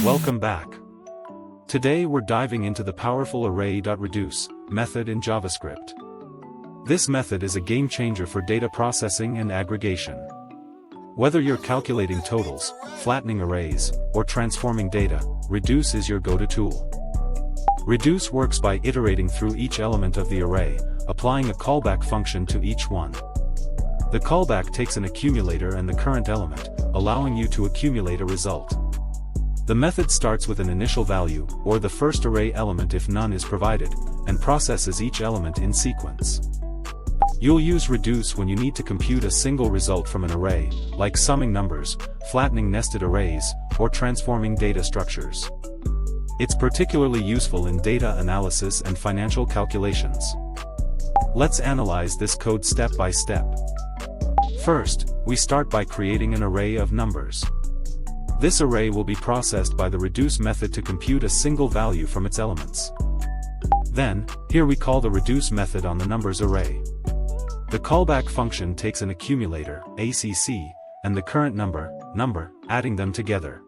Welcome back. Today we're diving into the powerful Array.reduce method in JavaScript. This method is a game changer for data processing and aggregation. Whether you're calculating totals, flattening arrays, or transforming data, reduce is your go-to tool. Reduce works by iterating through each element of the array, applying a callback function to each one. The callback takes an accumulator and the current element, allowing you to accumulate a result. The method starts with an initial value, or the first array element if none is provided, and processes each element in sequence. You'll use reduce when you need to compute a single result from an array, like summing numbers, flattening nested arrays, or transforming data structures. It's particularly useful in data analysis and financial calculations. Let's analyze this code step by step. First, we start by creating an array of numbers. This array will be processed by the reduce method to compute a single value from its elements. Then, here we call the reduce method on the numbers array. The callback function takes an accumulator, ACC, and the current number, adding them together.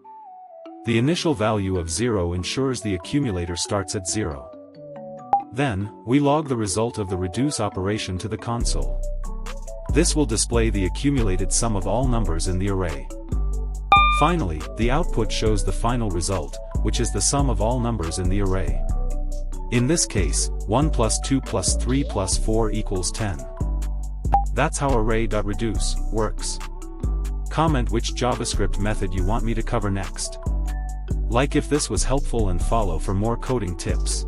The initial value of 0 ensures the accumulator starts at 0. Then, we log the result of the reduce operation to the console. This will display the accumulated sum of all numbers in the array. Finally, the output shows the final result, which is the sum of all numbers in the array. In this case, 1 plus 2 plus 3 plus 4 equals 10. That's how Array.reduce works. Comment which JavaScript method you want me to cover next. Like if this was helpful and follow for more coding tips.